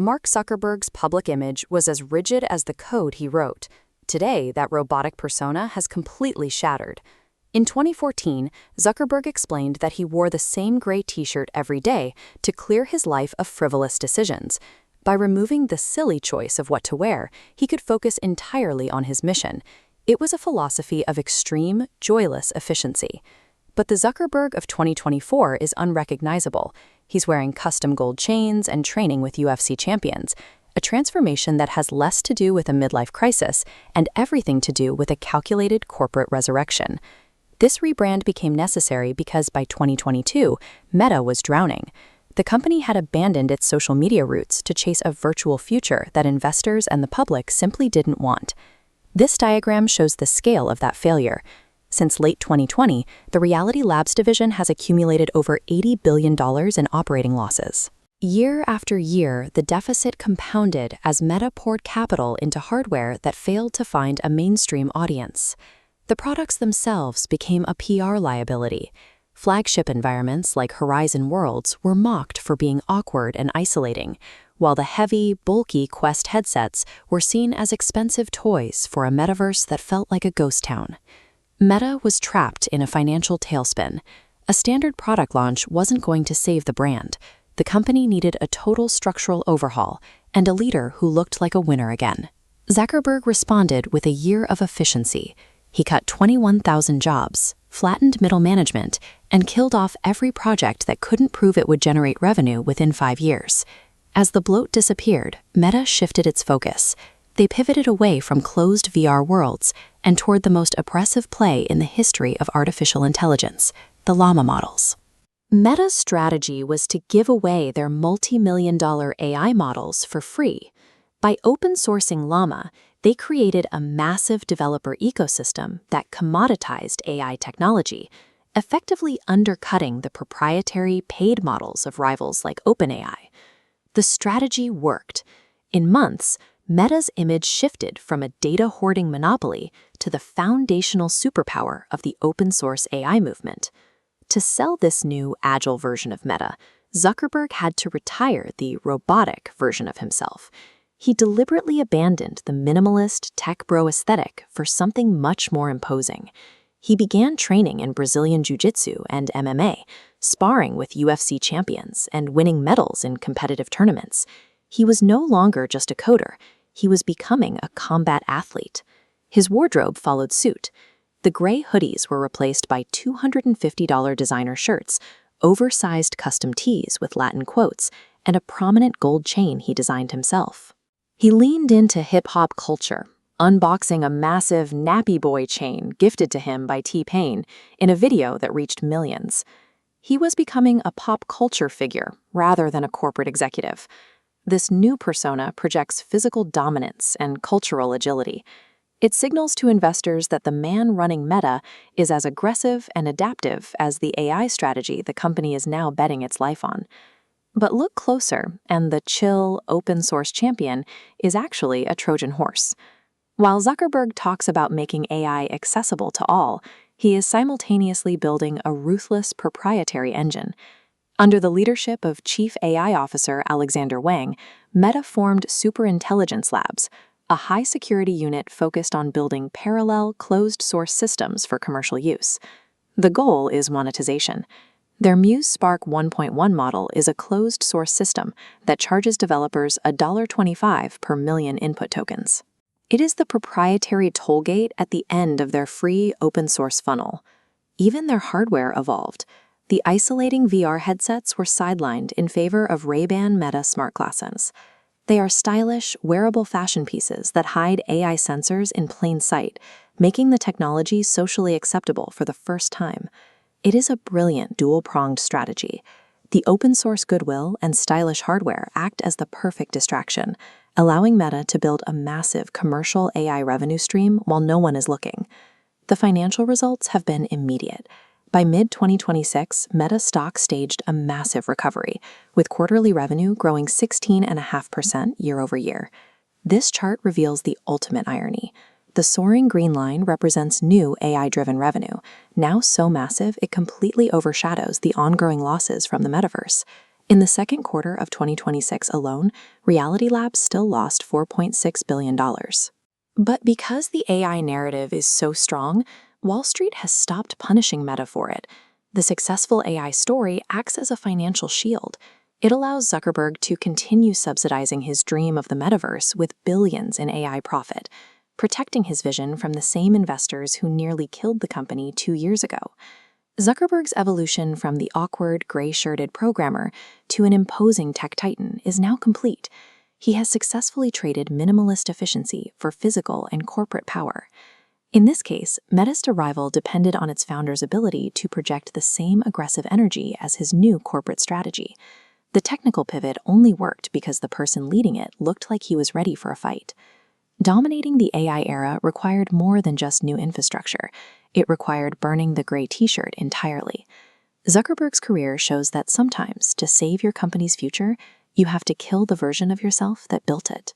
Mark Zuckerberg's public image was as rigid as the code he wrote. Today, that robotic persona has completely shattered. In 2014, Zuckerberg explained that he wore the same gray t-shirt every day to clear his life of frivolous decisions. By removing the silly choice of what to wear, he could focus entirely on his mission. It was a philosophy of extreme, joyless efficiency. But the Zuckerberg of 2024 is unrecognizable. He's wearing custom gold chains and training with UFC champions, a transformation that has less to do with a midlife crisis and everything to do with a calculated corporate resurrection. This rebrand became necessary because by 2022, Meta was drowning. The company had abandoned its social media roots to chase a virtual future that investors and the public simply didn't want. This diagram shows the scale of that failure. Since late 2020, the Reality Labs division has accumulated over $80 billion in operating losses. Year after year, the deficit compounded as Meta poured capital into hardware that failed to find a mainstream audience. The products themselves became a PR liability. Flagship environments like Horizon Worlds were mocked for being awkward and isolating, while the heavy, bulky Quest headsets were seen as expensive toys for a metaverse that felt like a ghost town. Meta was trapped in a financial tailspin. A standard product launch wasn't going to save the brand. The company needed a total structural overhaul and a leader who looked like a winner again. Zuckerberg responded with a year of efficiency. He cut 21,000 jobs, flattened middle management, and killed off every project that couldn't prove it would generate revenue within 5 years. As the bloat disappeared, Meta shifted its focus. They pivoted away from closed VR worlds and toward the most oppressive play in the history of artificial intelligence, the Llama models. Meta's strategy was to give away their multi-million-dollar AI models for free. By open-sourcing Llama, they created a massive developer ecosystem that commoditized AI technology, effectively undercutting the proprietary paid models of rivals like OpenAI. The strategy worked. In months, Meta's image shifted from a data-hoarding monopoly to the foundational superpower of the open-source AI movement. To sell this new, agile version of Meta, Zuckerberg had to retire the robotic version of himself. He deliberately abandoned the minimalist tech bro aesthetic for something much more imposing. He began training in Brazilian Jiu-Jitsu and MMA, sparring with UFC champions and winning medals in competitive tournaments. He was no longer just a coder. He was becoming a combat athlete. His wardrobe followed suit. The gray hoodies were replaced by $250 designer shirts, oversized custom tees with Latin quotes, and a prominent gold chain he designed himself. He leaned into hip-hop culture, unboxing a massive Nappy Boy chain gifted to him by T-Pain in a video that reached millions. He was becoming a pop culture figure rather than a corporate executive. This new persona projects physical dominance and cultural agility. It signals to investors that the man running Meta is as aggressive and adaptive as the AI strategy the company is now betting its life on. But look closer, and the chill, open-source champion is actually a Trojan horse. While Zuckerberg talks about making AI accessible to all, he is simultaneously building a ruthless proprietary engine. Under the leadership of Chief AI Officer Alexander Wang, Meta formed Superintelligence Labs, a high-security unit focused on building parallel, closed-source systems for commercial use. The goal is monetization. Their Muse Spark 1.1 model is a closed-source system that charges developers $1.25 per million input tokens. It is the proprietary tollgate at the end of their free open-source funnel. Even their hardware evolved. The isolating VR headsets were sidelined in favor of Ray-Ban Meta smart glasses. They are stylish, wearable fashion pieces that hide AI sensors in plain sight, making the technology socially acceptable for the first time. It is a brilliant dual-pronged strategy. The open-source goodwill and stylish hardware act as the perfect distraction, allowing Meta to build a massive commercial AI revenue stream while no one is looking. The financial results have been immediate. By mid-2026, Meta stock staged a massive recovery, with quarterly revenue growing 16.5% year-over-year. This chart reveals the ultimate irony. The soaring green line represents new AI-driven revenue, now so massive it completely overshadows the ongoing losses from the metaverse. In the second quarter of 2026 alone, Reality Labs still lost $4.6 billion. But because the AI narrative is so strong, Wall Street has stopped punishing Meta for it. The successful AI story acts as a financial shield. It allows Zuckerberg to continue subsidizing his dream of the metaverse with billions in AI profit, protecting his vision from the same investors who nearly killed the company 2 years ago. Zuckerberg's evolution from the awkward, gray-shirted programmer to an imposing tech titan is now complete. He has successfully traded minimalist efficiency for physical and corporate power. In this case, Meta's arrival depended on its founder's ability to project the same aggressive energy as his new corporate strategy. The technical pivot only worked because the person leading it looked like he was ready for a fight. Dominating the AI era required more than just new infrastructure. It required burning the gray t-shirt entirely. Zuckerberg's career shows that sometimes, to save your company's future, you have to kill the version of yourself that built it.